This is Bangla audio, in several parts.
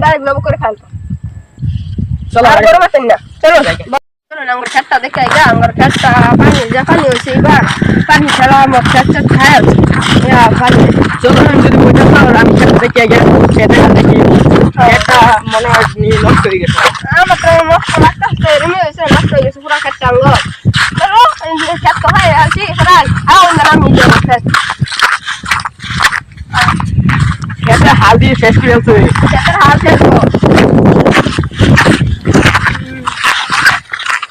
ডাইরেক্ট লব করে খাইতো চলো আর বড় মাতেন না চলো চলো না আমার খেতটা দেখাই গা আমার খেতটা পানি যা পানি হইছে এবার পানি ছাড়া আমার খেতটা খায় ইয়া পানি চলো যদি বইটা তো আমি খেতে দেখি আগে খেতে দেখি খেতটা মনে হয় নষ্ট হয়ে গেছে আমার তো নষ্ট লাগতেছে এমনি হইছে নষ্ট হয়ে গেছে পুরো খেতটা আঙ্গুর চলো এই খেত তো হয় আছি সরাই আও না আমি যাবো খেত খেতে হাল দিয়ে শেষ করে আছে খেতের হাল শেষ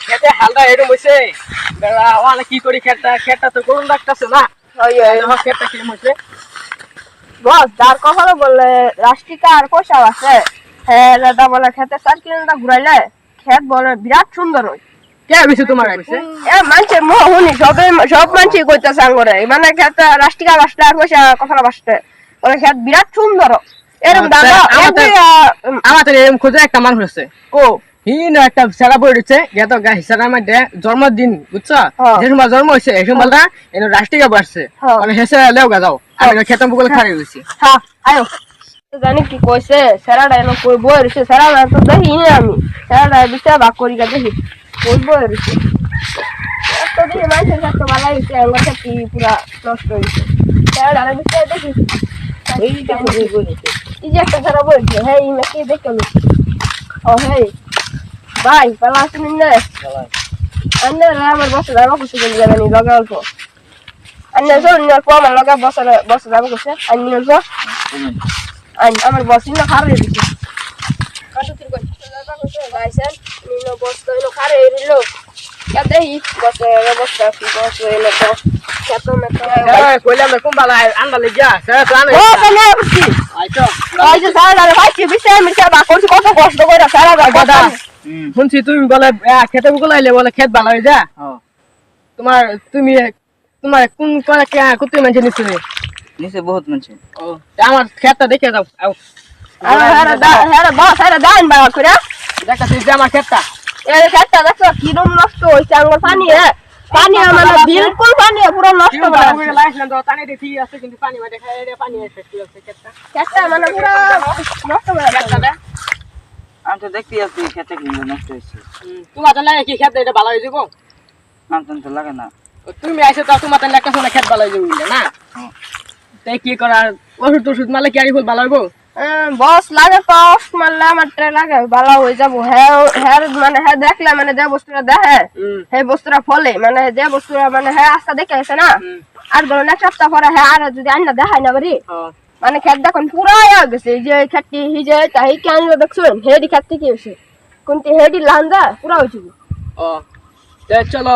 খেতে হালটা এরকম হইছে ওয়ালা কি করি খেতটা তো করুন লাগতেছে না খেতটা কেমন হইছে বস যার কথা বললে রাষ্ট্রিকা আর পয়সা আছে হ্যাঁ দাদা বলে খেতে 4 কিলোমিটার ঘুরাইলে খেত বলে বিরাট সুন্দর হয় কে কইছে তোমার কইছে এ মানছে মোহনি সব মানছি কইতাছে আঙ্গরে মানে খেত রাষ্ট্রিকা রাষ্ট্র আর পয়সা কথা বাসতে বলে খেত বিরাট সুন্দর এরকম দাদা আমাদের এরকম খোঁজে একটা মানুষ আছে ও হিন একটা সেরা পড়েছে গেতো হিসাবের মধ্যে জন্মদিন বুঝছো যে সময় জন্ম হয়েছে এই সময়টা এনে রাষ্ট্রিকা বাড়ছে মানে হেসে লেও গা যাও আমি খেতাম বলে খাড়ি হয়েছি হ্যাঁ আয়ো জানি কি কইছে সেরাটা এনে কই বই রইছে সেরাটা তো দেখি আমি সেরাটা বিচার ভাগ করি গা দেখি কই বই রইছে তো দিয়ে মাইছে তো ভালো হইছে আমার কি পুরা নষ্ট হইছে সেরাটা বিচার দেখি এইটা বই বইছে এই যে একটা সেরা বইছে হ্যাঁ এই নাকি দেখো ও হ্যাঁ ভাই পালা আসুন না আন্নে আমার বসে যাবো কিছু বলি যাবেনি লগা অল্প আন্নে চল নিয়ে কম লগা বসে যাবো কিছু আন্নি অল্প আমার বসই না খারে দিছে কত তির কই লগা কিছু গাইছেন নিনো বস তো ইনো খারে এরিলো কাদেই বসে এলো তো কত মেতো কইলা মে কোন বালা আন্ডা লাগিয়া সেরা প্ল্যান ও কেনে করছি আইতো আইছে সারা ভাইছি বিষয় মিছা বা করছি কত কষ্ট কইরা সারা কথা শুনছি তুমি বলে খেতে বলে আইলে বলে খেত ভালো হয়ে যা তোমার কোন করে কত মানুষ নিছে বহুত মানুষ ও আমার খেতটা দেখে যাও আরে দান বা করে দেখাচ্ছি যে আমার খেতটা এই খেতটা দেখো কিরম নষ্ট হইছে আঙ্গুর পানি পানি মানে বিলকুল পানি পুরো নষ্ট করে লাইছিলাম তো পানি দেখি আছে কিন্তু পানি মানে খাইলে পানি এসে গেছে খেতটা মানে পুরো নষ্ট করে খেতটা আমি তো দেখতে আসছি খেতে কিন্তু নষ্ট হয়েছে তোমার তো লাগে কি খেতে এটা ভালো হয়ে যাবো আমার তো লাগে না তুমি আইসো তো তোমার তো একটা সময় খেত ভালো হয়ে যাবে না তাই কি করার ওষুধ মারলে কি আর ফুল ভালো হইব বস লাগে কষ্ট মারলে আমার লাগে ভালো হয়ে যাবো হ্যাঁ মানে হ্যাঁ দেখলে মানে যে বস্তুটা দেখে সেই বস্তুটা ফলে মানে যে বস্তুটা মানে হ্যাঁ আস্তা দেখে আছে না আর ধরুন এক সপ্তাহ পরে হ্যাঁ আর যদি আন্না দেখায় না বাড়ি মানে খেত দেখুন পুরা গেছে যে খেতটি হিজে তাই কেন দেখছেন হেডি খেত থেকে এসে কোনটি হেডি লান্দা পুরা হয়েছে ও চলো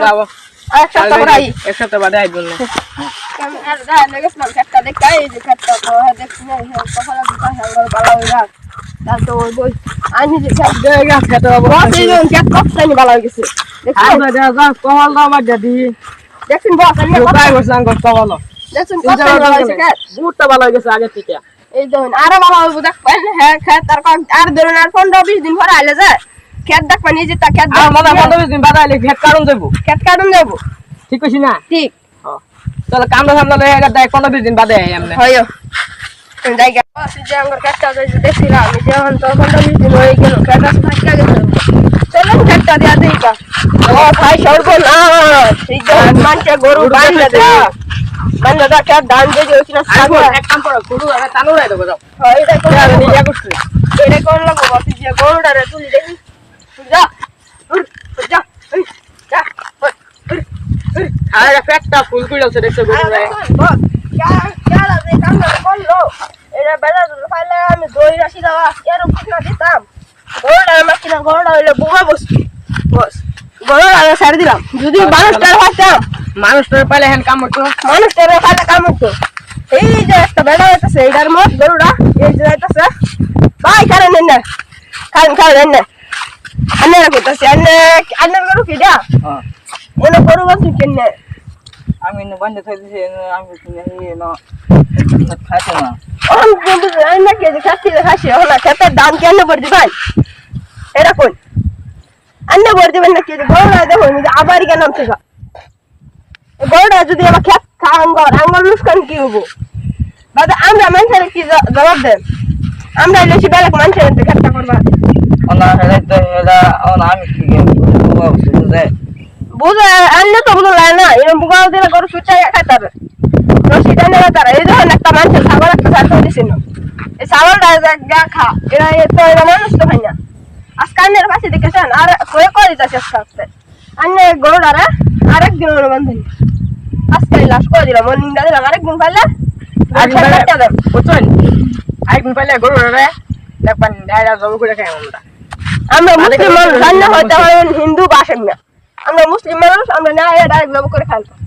যাবো এক সপ্তাহ পরে এক সপ্তাহ বাদে আইব না আর দা লাগেছিলাম খেতটা দেখাই যে খেতটা তো হ্যাঁ দেখছি না কথা দিতা হ্যাঁ ভালো হয়ে যাক তার তো ওই বই আমি যে খেত দেগা খেতে বাবু বস এই খেত কতটাই ভালো হয়ে গেছে দেখছেন কহল দাও বাদ দি দেখছেন বস আমি কোথায় বসলাম কহল দেখছেন কতটাই ভালো হয়েছে খেত বুটটা ভালো হয়ে গেছে আগে থেকে এই দেখুন আরো ভালো হবে দেখবেন হ্যাঁ খেত আর ধরুন আর 15-20 দিন পরে আইলে যায় খেত দেখবেন এই যে তা খেত মানে 15-20 দিন বাদে আইলে খেত কাটুন যাবো খেত কাটুন যাবো ঠিক কইছি না ঠিক চলো কামড়া সামলা লয়ে গেছে 15-20 দিন বাদে এমনে হয়ো জায়গা আছে যে আমার খেতটা দেখছিলাম আমি যখন তো 15-20 দিন হয়ে গেল খেতটা থাকা গেছে চলেন খেতটা দিয়া দেই কা ও ভাই সর্বনাশ এই যে মানছে গরু বান্ধা দে বান্ধা দা খেত ধান যে হইছিল সাগর এক কাম করো গরু আরে তানু রাই দেবো যাও হয় এটা কোন নিয়া করছে এটা কোন লাগো বসি যে গরুটারে তুলি দেখি যা যা যা আরে পেটটা ফুল করে আছে দেখছো গরু রে বস क्या লাগে কাম করলো এরা বেলা ফাইলে আমি দই রাশি দাও এর উপরে দিতাম গরুটা আমার কিনা গরুটা হইলো বোমা বস গরুটা ছাড় দিলাম যদি মানুষটার পাইতাম মানুষটার পাইলে হ্যান কাম করতো মানুষটার পাইলে কাম করতো এই যে একটা বেলা হইতাছে এটার মত গরুটা এই যে হইতাছে ভাই কারণ না খান না আন্নে কইতাছে আন্নে গরু কি দা এনে গরু বস কিনে আমি বন্ধ করে দিছি আমি কিনে না খাইতো না ওন বন্ধু আইনা কে যে খাচ্ছি খাসি ওলা খেতের দাম কেন বর্দি ভাই এটা কোন আন্নে বর্দি বেন না কি গরুটা দেখো নি আবার কেন নাম থেকে গরুটা যদি আমার খেত আঙ্গুর লুস্কান কি হবো বাদে আমরা মানুষের কি জবাব দেন আমরা এসে বেলাক মানুষের খেতা করবা ওনা হেলে তো হেলা ওনা আমি কি বুঝে বুঝে আনলে তো বুঝো না এরকম বুগাও দিলে গরু সুচাই খাইতার রশি টানে তারা এই যখন একটা মানুষের ছাগল একটা চাষ দিছিল এই ছাগলটা যা খা এরা তো এরা মানুষ তো খাই না আজকে আন্নের পাশে দেখেছেন আর কয়ে করে দিতেছে আস্তে আস্তে আন্নে গরুটারে আরেকদিন বান্ধেন আজকে লাশ করে দিলাম মর্নিংটা দিলাম আরেকদিন পাইলে বুঝছেন আরেকদিন পাইলে গরু দেখবেন জব করে খাই আমরা আমরা মুসলিম মানুষ রান্না হইতে হয় হিন্দু বাসেন না আমরা মুসলিম মানুষ আমরা না ডাইরেক্ট জব করে খাইতাম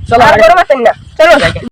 চলো আর গরু বাসেন না চলো